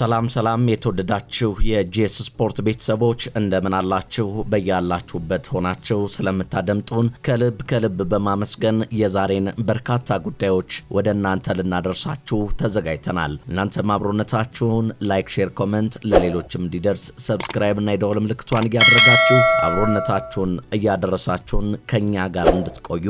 ሰላም የተወደዳችሁ የጄስ ስፖርት ቤተሰቦች እንደምን አላችሁ? በያላችሁበት ሆናችሁ ስለምታደምጡን ከልብ በማመስገን የዛሬን በርካታ ጉዳዮች ወደ እናንተ ልናደርሳችሁ ተዘጋጅተናል። እናንተም አብሮነታችሁን ላይክ፣ ሼር፣ ኮሜንት ለሌሎችም እንዲደርስ ሰብስክራይብ እና የደወል ምልክቷን እያደረጋችሁ አብሮነታችሁን እያደረሳችሁን ከኛ ጋር እንድትቆዩ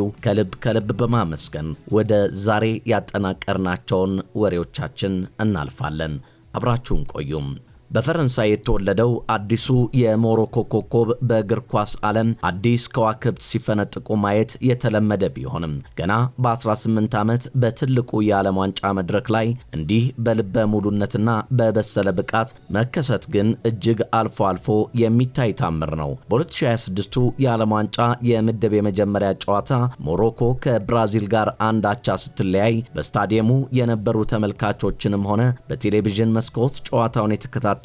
ከልብ በማመስገን ወደ ዛሬ ያጠናቀርናቸውን ወሬዎቻችን እናልፋለን። አብራችሁን ቆዩም። በፈረንሳይ የተወለደው አዲሱ የሞሮኮ ኮከብ በእግር ኳስ ዓለም አዲስ ከዋክብት ሲፈነጥቁ ማየት የተለመደ ቢሆንም ገና በ18 ዓመት በትልቁ የዓለም ዋንጫ መድረክ ላይ እንዲህ በልበ ሙሉነትና በበሰለ ብቃት መከሰት ግን እጅግ አልፎ የሚታይ ታምር ነው። በ2026ቱ የዓለም ዋንጫ የምድብ የመጀመሪያ ጨዋታ ሞሮኮ ከብራዚል ጋር አንድ አቻ ስትለያይ በስታዲየሙ የነበሩ ተመልካቾችንም ሆነ በቴሌቪዥን መስኮት ጨዋታውን የተከታተሉ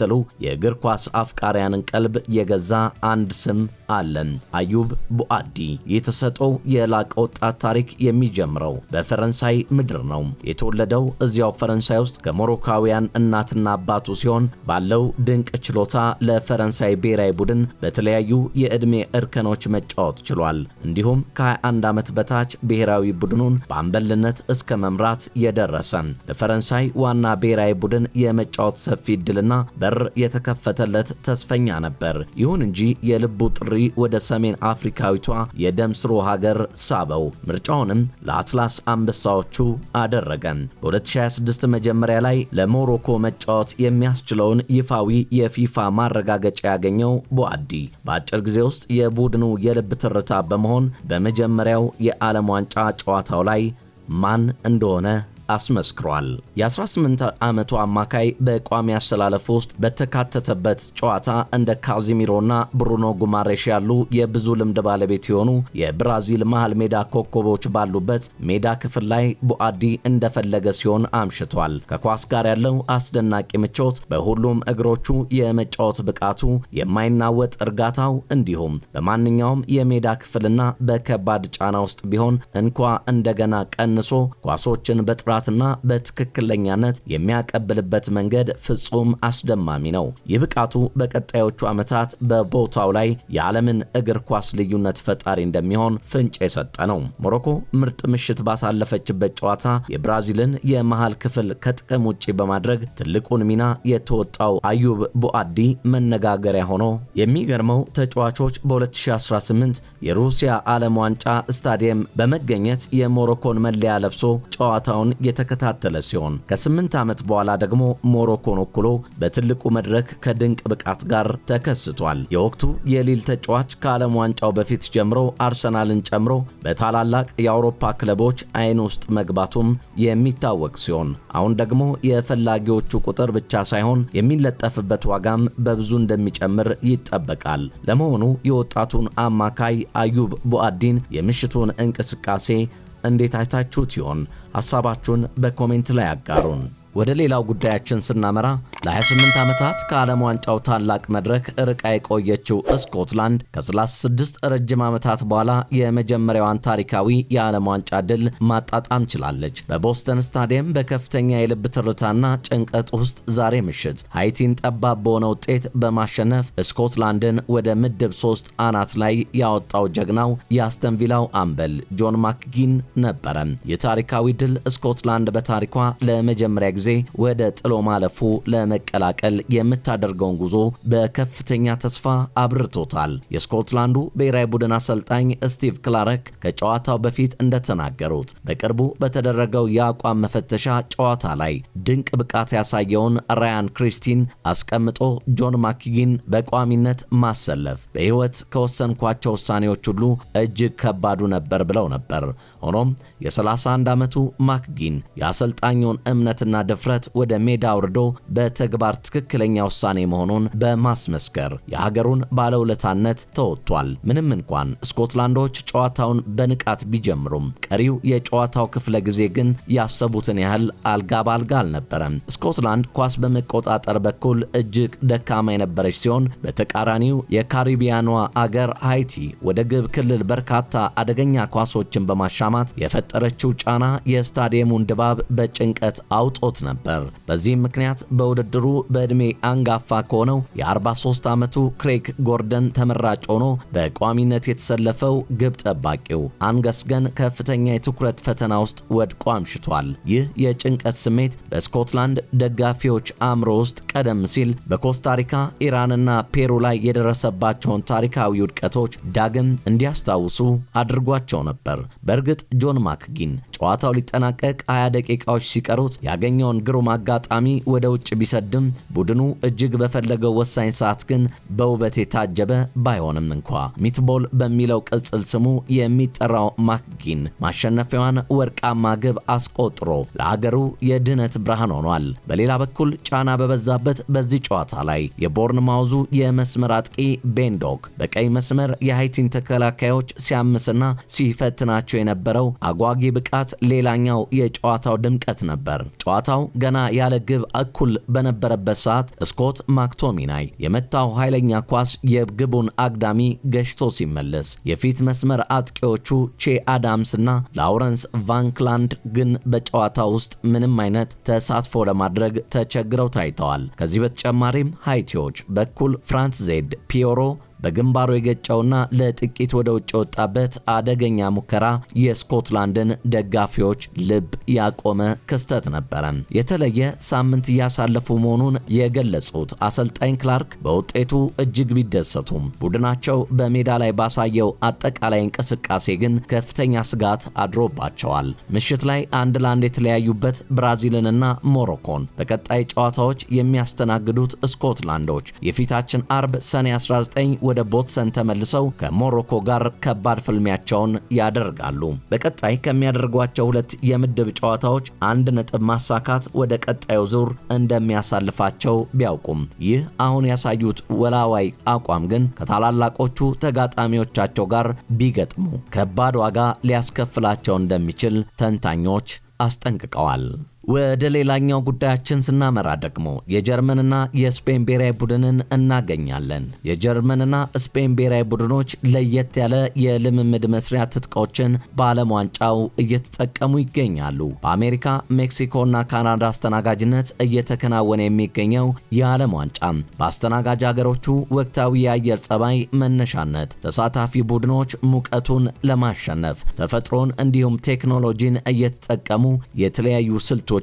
የእግር ኳስ አፍቃሪያንን ቀልብ የገዛ አንድ ስም አለን፣ አዩብ ቡአዲ። የተሰጠው የላቀ ወጣት ታሪክ የሚጀምረው በፈረንሳይ ምድር ነው። የተወለደው እዚያው ፈረንሳይ ውስጥ ከሞሮካውያን እናትና አባቱ ሲሆን ባለው ድንቅ ችሎታ ለፈረንሳይ ብሔራዊ ቡድን በተለያዩ የዕድሜ እርከኖች መጫወት ችሏል። እንዲሁም ከ21 ዓመት በታች ብሔራዊ ቡድኑን በአምበልነት እስከ መምራት የደረሰ ለፈረንሳይ ዋና ብሔራዊ ቡድን የመጫወት ሰፊ ዕድልና በር የተከፈተለት ተስፈኛ ነበር። ይሁን እንጂ የልቡ ጥሪ ወደ ሰሜን አፍሪካዊቷ የደም ስሩ ሀገር ሳበው። ምርጫውንም ለአትላስ አንበሳዎቹ አደረገ። በ2026 መጀመሪያ ላይ ለሞሮኮ መጫወት የሚያስችለውን ይፋዊ የፊፋ ማረጋገጫ ያገኘው ቡአዲ በአጭር ጊዜ ውስጥ የቡድኑ የልብ ትርታ በመሆን በመጀመሪያው የዓለም ዋንጫ ጨዋታው ላይ ማን እንደሆነ አስመስክሯል። የ18 ዓመቱ አማካይ በቋሚ አሰላለፍ ውስጥ በተካተተበት ጨዋታ እንደ ካዚሚሮና ብሩኖ ጉማሬሽ ያሉ የብዙ ልምድ ባለቤት የሆኑ የብራዚል መሃል ሜዳ ኮከቦች ባሉበት ሜዳ ክፍል ላይ ቡአዲ እንደፈለገ ሲሆን አምሽቷል። ከኳስ ጋር ያለው አስደናቂ ምቾት፣ በሁሉም እግሮቹ የመጫወት ብቃቱ፣ የማይናወጥ እርጋታው እንዲሁም በማንኛውም የሜዳ ክፍልና በከባድ ጫና ውስጥ ቢሆን እንኳ እንደገና ቀንሶ ኳሶችን በጥራ ና በትክክለኛነት የሚያቀብልበት መንገድ ፍጹም አስደማሚ ነው። ይህ ብቃቱ በቀጣዮቹ ዓመታት በቦታው ላይ የዓለምን እግር ኳስ ልዩነት ፈጣሪ እንደሚሆን ፍንጭ የሰጠ ነው። ሞሮኮ ምርጥ ምሽት ባሳለፈችበት ጨዋታ የብራዚልን የመሃል ክፍል ከጥቅም ውጪ በማድረግ ትልቁን ሚና የተወጣው አዩብ ቡአዲ መነጋገሪያ ሆኖ የሚገርመው ተጫዋቾች በ2018 የሩሲያ ዓለም ዋንጫ ስታዲየም በመገኘት የሞሮኮን መለያ ለብሶ ጨዋታውን የተከታተለ ሲሆን ከ8 ዓመት በኋላ ደግሞ ሞሮኮን ወክሎ በትልቁ መድረክ ከድንቅ ብቃት ጋር ተከስቷል። የወቅቱ የሊል ተጫዋች ከዓለም ዋንጫው በፊት ጀምሮ አርሰናልን ጨምሮ በታላላቅ የአውሮፓ ክለቦች አይን ውስጥ መግባቱም የሚታወቅ ሲሆን አሁን ደግሞ የፈላጊዎቹ ቁጥር ብቻ ሳይሆን የሚለጠፍበት ዋጋም በብዙ እንደሚጨምር ይጠበቃል። ለመሆኑ የወጣቱን አማካይ አዩብ ቡአዲን የምሽቱን እንቅስቃሴ እንዴት አይታችሁት ይሆን? ሐሳባችሁን በኮሜንት ላይ አጋሩን። ወደ ሌላው ጉዳያችን ስናመራ ለ28 ዓመታት ከዓለም ዋንጫው ታላቅ መድረክ ርቃ የቆየችው ስኮትላንድ ከ36 ረጅም ዓመታት በኋላ የመጀመሪያዋን ታሪካዊ የዓለም ዋንጫ ድል ማጣጣም ችላለች። በቦስተን ስታዲየም በከፍተኛ የልብ ትርታና ጭንቀት ውስጥ ዛሬ ምሽት ሃይቲን ጠባብ በሆነ ውጤት በማሸነፍ ስኮትላንድን ወደ ምድብ 3 አናት ላይ ያወጣው ጀግናው የአስተን ቪላው አምበል ጆን ማክጊን ነበረ። የታሪካዊ ድል ስኮትላንድ በታሪኳ ለመጀመሪያ ጊዜ ወደ ጥሎ ማለፉ ለመቀላቀል የምታደርገውን ጉዞ በከፍተኛ ተስፋ አብርቶታል። የስኮትላንዱ ብሔራዊ ቡድን አሰልጣኝ ስቲቭ ክላረክ ከጨዋታው በፊት እንደተናገሩት በቅርቡ በተደረገው የአቋም መፈተሻ ጨዋታ ላይ ድንቅ ብቃት ያሳየውን ራያን ክሪስቲን አስቀምጦ ጆን ማክጊን በቋሚነት ማሰለፍ በሕይወት ከወሰንኳቸው ውሳኔዎች ሁሉ እጅግ ከባዱ ነበር ብለው ነበር። ሆኖም የ31 ዓመቱ ማክጊን የአሰልጣኙን እምነትና ድፍረት ወደ ሜዳ አውርዶ በተግባር ትክክለኛ ውሳኔ መሆኑን በማስመስከር የሀገሩን ባለውለታነት ተወጥቷል። ምንም እንኳን ስኮትላንዶች ጨዋታውን በንቃት ቢጀምሩም ቀሪው የጨዋታው ክፍለ ጊዜ ግን ያሰቡትን ያህል አልጋ ባልጋ አልነበረም። ስኮትላንድ ኳስ በመቆጣጠር በኩል እጅግ ደካማ የነበረች ሲሆን በተቃራኒው የካሪቢያኗ አገር ሃይቲ ወደ ግብ ክልል በርካታ አደገኛ ኳሶችን በማሻማት የፈጠረችው ጫና የስታዲየሙን ድባብ በጭንቀት አውጦት ተሰምቶት ነበር። በዚህም ምክንያት በውድድሩ በዕድሜ አንጋፋ ከሆነው የ43 ዓመቱ ክሬግ ጎርደን ተመራጭ ሆኖ በቋሚነት የተሰለፈው ግብ ጠባቂው አንገስ ገን ከፍተኛ የትኩረት ፈተና ውስጥ ወድቆ አምሽቷል። ይህ የጭንቀት ስሜት በስኮትላንድ ደጋፊዎች አእምሮ ውስጥ ቀደም ሲል በኮስታሪካ ኢራንና ፔሩ ላይ የደረሰባቸውን ታሪካዊ ውድቀቶች ዳግም እንዲያስታውሱ አድርጓቸው ነበር። በእርግጥ ጆን ማክጊን ጨዋታው ሊጠናቀቅ 20 ደቂቃዎች ሲቀሩት ያገኘውን ግሩም አጋጣሚ ወደ ውጭ ቢሰድም ቡድኑ እጅግ በፈለገው ወሳኝ ሰዓት ግን በውበት የታጀበ ባይሆንም እንኳ ሚትቦል በሚለው ቅጽል ስሙ የሚጠራው ማክጊን ማሸነፊያዋን ወርቃማ ግብ አስቆጥሮ ለሀገሩ የድነት ብርሃን ሆኗል። በሌላ በኩል ጫና በበዛበት በዚህ ጨዋታ ላይ የቦርንማውዙ የመስመር አጥቂ ቤንዶክ በቀይ መስመር የሃይቲን ተከላካዮች ሲያምስና ሲፈትናቸው የነበረው አጓጊ ብቃት ሌላኛው የጨዋታው ድምቀት ነበር። ጨዋታው ገና ያለ ግብ እኩል በነበረበት ሰዓት ስኮት ማክቶሚናይ የመታው ኃይለኛ ኳስ የግቡን አግዳሚ ገሽቶ ሲመለስ የፊት መስመር አጥቂዎቹ ቼ አዳምስና ላውረንስ ቫንክላንድ ግን በጨዋታው ውስጥ ምንም አይነት ተሳትፎ ለማድረግ ተቸግረው ታይተዋል። ከዚህ በተጨማሪም ሃይቲዎች በኩል ፍራንስ ዜድ ፒዮሮ በግንባሩ የገጨውና ለጥቂት ወደ ውጭ ወጣበት አደገኛ ሙከራ የስኮትላንድን ደጋፊዎች ልብ ያቆመ ክስተት ነበረ። የተለየ ሳምንት እያሳለፉ መሆኑን የገለጹት አሰልጣኝ ክላርክ በውጤቱ እጅግ ቢደሰቱም ቡድናቸው በሜዳ ላይ ባሳየው አጠቃላይ እንቅስቃሴ ግን ከፍተኛ ስጋት አድሮባቸዋል። ምሽት ላይ 1-1 የተለያዩበት ብራዚልንና ሞሮኮን በቀጣይ ጨዋታዎች የሚያስተናግዱት ስኮትላንዶች የፊታችን አርብ ሰኔ 19 ወደ ቦትሰን ተመልሰው ከሞሮኮ ጋር ከባድ ፍልሚያቸውን ያደርጋሉ። በቀጣይ ከሚያደርጓቸው ሁለት የምድብ ጨዋታዎች 1 ነጥብ ማሳካት ወደ ቀጣዩ ዙር እንደሚያሳልፋቸው ቢያውቁም ይህ አሁን ያሳዩት ወላዋይ አቋም ግን ከታላላቆቹ ተጋጣሚዎቻቸው ጋር ቢገጥሙ ከባድ ዋጋ ሊያስከፍላቸው እንደሚችል ተንታኞች አስጠንቅቀዋል። ወደ ሌላኛው ጉዳያችን ስናመራ ደግሞ የጀርመንና የስፔን ብሔራዊ ቡድንን እናገኛለን። የጀርመንና ስፔን ብሔራዊ ቡድኖች ለየት ያለ የልምምድ መስሪያ ትጥቆችን በዓለም ዋንጫው እየተጠቀሙ ይገኛሉ። በአሜሪካ፣ ሜክሲኮና ካናዳ አስተናጋጅነት እየተከናወነ የሚገኘው የዓለም ዋንጫ በአስተናጋጅ ሀገሮቹ ወቅታዊ የአየር ጸባይ መነሻነት ተሳታፊ ቡድኖች ሙቀቱን ለማሸነፍ ተፈጥሮን እንዲሁም ቴክኖሎጂን እየተጠቀሙ የተለያዩ ስልቶችን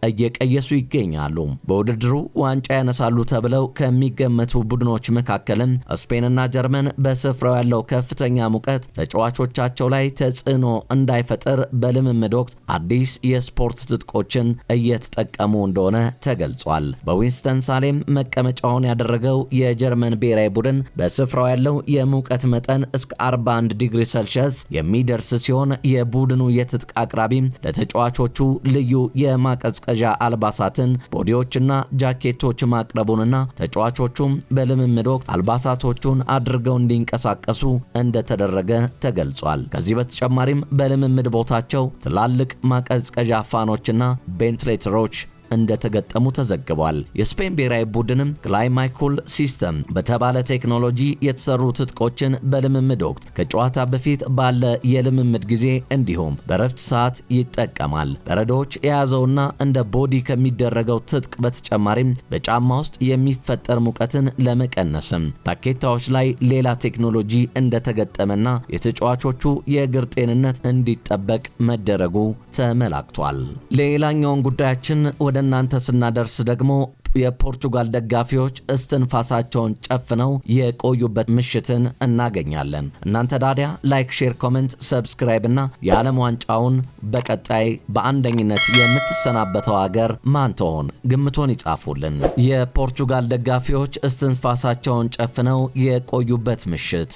እየቀየሱ ይገኛሉ። በውድድሩ ዋንጫ ያነሳሉ ተብለው ከሚገመቱ ቡድኖች መካከልም ስፔንና ጀርመን በስፍራው ያለው ከፍተኛ ሙቀት ተጫዋቾቻቸው ላይ ተጽዕኖ እንዳይፈጠር በልምምድ ወቅት አዲስ የስፖርት ትጥቆችን እየተጠቀሙ እንደሆነ ተገልጿል። በዊንስተን ሳሌም መቀመጫውን ያደረገው የጀርመን ብሔራዊ ቡድን በስፍራው ያለው የሙቀት መጠን እስከ 41 ዲግሪ ሴልሺየስ የሚደርስ ሲሆን የቡድኑ የትጥቅ አቅራቢም ለተጫዋቾቹ ልዩ የማቀዝቀዣ አልባሳትን ቦዲዎችና ጃኬቶች ማቅረቡንና ተጫዋቾቹም በልምምድ ወቅት አልባሳቶቹን አድርገው እንዲንቀሳቀሱ እንደተደረገ ተገልጿል። ከዚህ በተጨማሪም በልምምድ ቦታቸው ትላልቅ ማቀዝቀዣ ፋኖችና ቬንቲሌተሮች እንደተገጠሙ ተዘግቧል። የስፔን ብሔራዊ ቡድንም ክላይማይኩል ሲስተም በተባለ ቴክኖሎጂ የተሰሩ ትጥቆችን በልምምድ ወቅት ከጨዋታ በፊት ባለ የልምምድ ጊዜ እንዲሁም በረፍት ሰዓት ይጠቀማል። በረዶዎች የያዘውና እንደ ቦዲ ከሚደረገው ትጥቅ በተጨማሪም በጫማ ውስጥ የሚፈጠር ሙቀትን ለመቀነስም ታኬታዎች ላይ ሌላ ቴክኖሎጂ እንደተገጠመና የተጫዋቾቹ የእግር ጤንነት እንዲጠበቅ መደረጉ ተመላክቷል። ሌላኛውን ጉዳያችን ወደ እናንተ ስናደርስ ደግሞ የፖርቱጋል ደጋፊዎች እስትንፋሳቸውን ጨፍነው የቆዩበት ምሽትን እናገኛለን። እናንተ ታዲያ ላይክ፣ ሼር፣ ኮሜንት፣ ሰብስክራይብ እና የዓለም ዋንጫውን በቀጣይ በአንደኝነት የምትሰናበተው ሀገር ማን ትሆን? ግምቶን ይጻፉልን። የፖርቱጋል ደጋፊዎች እስትንፋሳቸውን ጨፍነው የቆዩበት ምሽት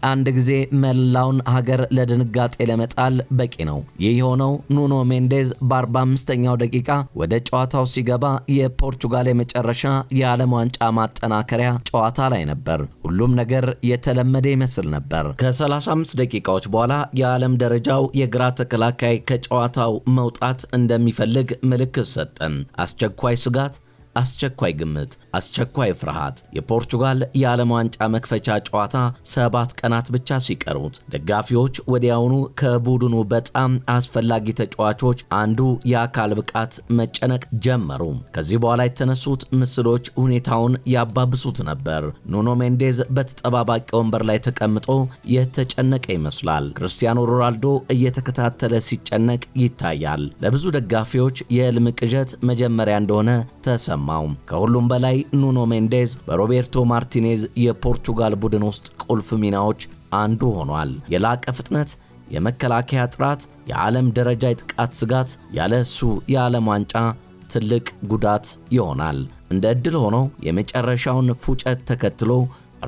አንድ ጊዜ መላውን ሀገር ለድንጋጤ ለመጣል በቂ ነው። ይህ የሆነው ኑኖ ሜንዴዝ በ45ኛው ደቂቃ ወደ ጨዋታው ሲገባ የፖርቱጋል የመጨረሻ የዓለም ዋንጫ ማጠናከሪያ ጨዋታ ላይ ነበር። ሁሉም ነገር የተለመደ ይመስል ነበር። ከ35 ደቂቃዎች በኋላ የዓለም ደረጃው የግራ ተከላካይ ከጨዋታው መውጣት እንደሚፈልግ ምልክት ሰጠ። አስቸኳይ ስጋት፣ አስቸኳይ ግምት። አስቸኳይ ፍርሃት። የፖርቱጋል የዓለም ዋንጫ መክፈቻ ጨዋታ 7 ቀናት ብቻ ሲቀሩት ደጋፊዎች ወዲያውኑ ከቡድኑ በጣም አስፈላጊ ተጫዋቾች አንዱ የአካል ብቃት መጨነቅ ጀመሩ። ከዚህ በኋላ የተነሱት ምስሎች ሁኔታውን ያባብሱት ነበር። ኑኖ ሜንዴዝ በተጠባባቂ ወንበር ላይ ተቀምጦ የተጨነቀ ይመስላል። ክርስቲያኖ ሮናልዶ እየተከታተለ ሲጨነቅ ይታያል። ለብዙ ደጋፊዎች የህልም ቅዠት መጀመሪያ እንደሆነ ተሰማው። ከሁሉም በላይ ኑኖ ሜንዴዝ በሮቤርቶ ማርቲኔዝ የፖርቱጋል ቡድን ውስጥ ቁልፍ ሚናዎች አንዱ ሆኗል። የላቀ ፍጥነት፣ የመከላከያ ጥራት፣ የዓለም ደረጃ የጥቃት ስጋት። ያለ እሱ የዓለም ዋንጫ ትልቅ ጉዳት ይሆናል። እንደ ዕድል ሆኖ የመጨረሻውን ፉጨት ተከትሎ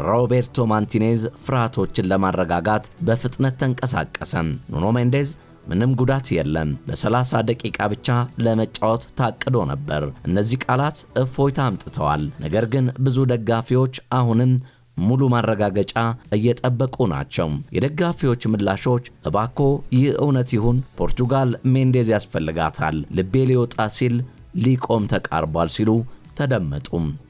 ሮቤርቶ ማርቲኔዝ ፍርሃቶችን ለማረጋጋት በፍጥነት ተንቀሳቀሰ። ኑኖ ሜንዴዝ ምንም ጉዳት የለም፣ ለ30 ደቂቃ ብቻ ለመጫወት ታቅዶ ነበር። እነዚህ ቃላት እፎይታ አምጥተዋል። ነገር ግን ብዙ ደጋፊዎች አሁንም ሙሉ ማረጋገጫ እየጠበቁ ናቸው። የደጋፊዎች ምላሾች እባኮ ይህ እውነት ይሁን፣ ፖርቱጋል ሜንዴዝ ያስፈልጋታል፣ ልቤ ሊወጣ ሲል ሊቆም ተቃርቧል ሲሉ ተደመጡ።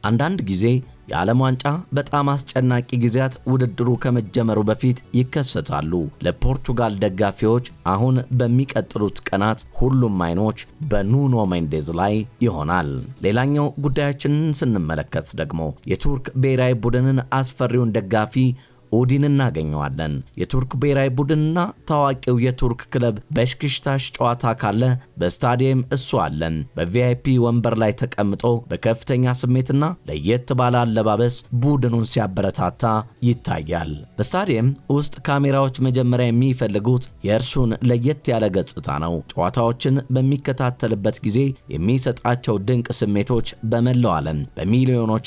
አንዳንድ ጊዜ የዓለም ዋንጫ በጣም አስጨናቂ ጊዜያት ውድድሩ ከመጀመሩ በፊት ይከሰታሉ። ለፖርቱጋል ደጋፊዎች አሁን በሚቀጥሉት ቀናት ሁሉም አይኖች በኑኖ ሜንዴዝ ላይ ይሆናል። ሌላኛው ጉዳያችንን ስንመለከት ደግሞ የቱርክ ብሔራዊ ቡድንን አስፈሪውን ደጋፊ ኡዲን እናገኘዋለን። የቱርክ ብሔራዊ ቡድንና ታዋቂው የቱርክ ክለብ በሽክሽታሽ ጨዋታ ካለ በስታዲየም እሱ አለን። በቪአይፒ ወንበር ላይ ተቀምጦ በከፍተኛ ስሜትና ለየት ባለ አለባበስ ቡድኑን ሲያበረታታ ይታያል። በስታዲየም ውስጥ ካሜራዎች መጀመሪያ የሚፈልጉት የእርሱን ለየት ያለ ገጽታ ነው። ጨዋታዎችን በሚከታተልበት ጊዜ የሚሰጣቸው ድንቅ ስሜቶች በመላው ዓለም በሚሊዮኖች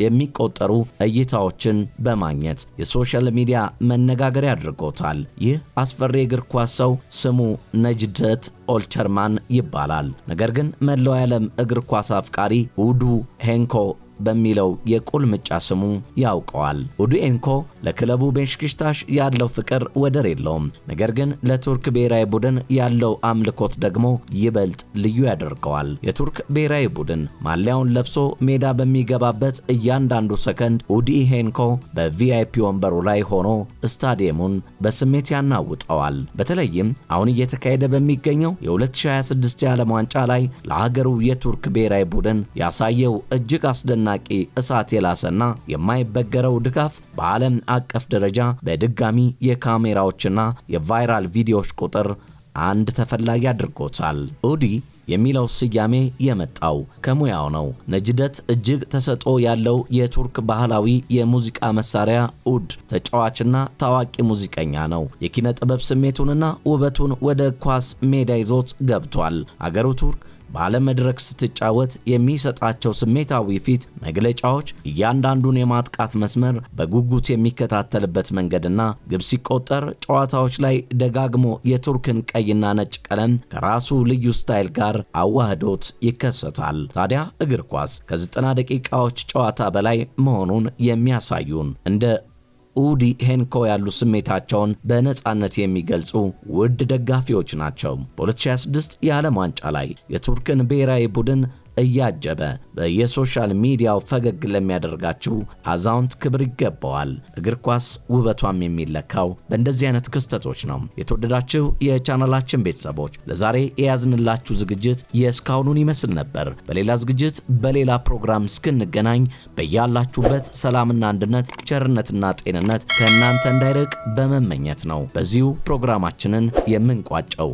የሚቆጠሩ እይታዎችን በማግኘት የሶሻል ሚዲያ መነጋገሪያ አድርጎታል። ይህ አስፈሪ እግር ኳስ ሰው ስሙ ነጅደት ኦልቸርማን ይባላል። ነገር ግን መላው ዓለም እግር ኳስ አፍቃሪ ኡዱ ሄንኮ በሚለው የቁልምጫ ስሙ ያውቀዋል። ኡዱ ሄንኮ ለክለቡ ቤሽክታሽ ያለው ፍቅር ወደር የለውም። ነገር ግን ለቱርክ ብሔራዊ ቡድን ያለው አምልኮት ደግሞ ይበልጥ ልዩ ያደርገዋል። የቱርክ ብሔራዊ ቡድን ማሊያውን ለብሶ ሜዳ በሚገባበት እያንዳንዱ ሰከንድ ኡዱ ሄንኮ በቪአይፒ ወንበሩ ላይ ሆኖ ስታዲየሙን በስሜት ያናውጠዋል። በተለይም አሁን እየተካሄደ በሚገኘው የ2026 የዓለም ዋንጫ ላይ ለሀገሩ የቱርክ ብሔራዊ ቡድን ያሳየው እጅግ አስደናቂ እሳት የላሰና የማይበገረው ድጋፍ በዓለም አቀፍ ደረጃ በድጋሚ የካሜራዎችና የቫይራል ቪዲዮዎች ቁጥር አንድ ተፈላጊ አድርጎታል። ኡዲ የሚለው ስያሜ የመጣው ከሙያው ነው። ነጅደት እጅግ ተሰጥኦ ያለው የቱርክ ባህላዊ የሙዚቃ መሳሪያ ኡድ ተጫዋችና ታዋቂ ሙዚቀኛ ነው። የኪነ ጥበብ ስሜቱንና ውበቱን ወደ ኳስ ሜዳ ይዞት ገብቷል። አገሩ ቱርክ በዓለም መድረክ ስትጫወት የሚሰጣቸው ስሜታዊ ፊት መግለጫዎች እያንዳንዱን የማጥቃት መስመር በጉጉት የሚከታተልበት መንገድና ግብ ሲቆጠር ጨዋታዎች ላይ ደጋግሞ የቱርክን ቀይና ነጭ ቀለም ከራሱ ልዩ ስታይል ጋር አዋህዶት ይከሰታል። ታዲያ እግር ኳስ ከ90 ደቂቃዎች ጨዋታ በላይ መሆኑን የሚያሳዩን እንደ ኡዲ ሄንኮ ያሉ ስሜታቸውን በነጻነት የሚገልጹ ውድ ደጋፊዎች ናቸው። በ2026 የዓለም ዋንጫ ላይ የቱርክን ብሔራዊ ቡድን እያጀበ በየሶሻል ሚዲያው ፈገግ ለሚያደርጋችሁ አዛውንት ክብር ይገባዋል። እግር ኳስ ውበቷም የሚለካው በእንደዚህ አይነት ክስተቶች ነው። የተወደዳችሁ የቻናላችን ቤተሰቦች ለዛሬ የያዝንላችሁ ዝግጅት የእስካሁኑን ይመስል ነበር። በሌላ ዝግጅት በሌላ ፕሮግራም እስክንገናኝ በያላችሁበት ሰላምና አንድነት፣ ቸርነትና ጤንነት ከእናንተ እንዳይርቅ በመመኘት ነው በዚሁ ፕሮግራማችንን የምንቋጨው።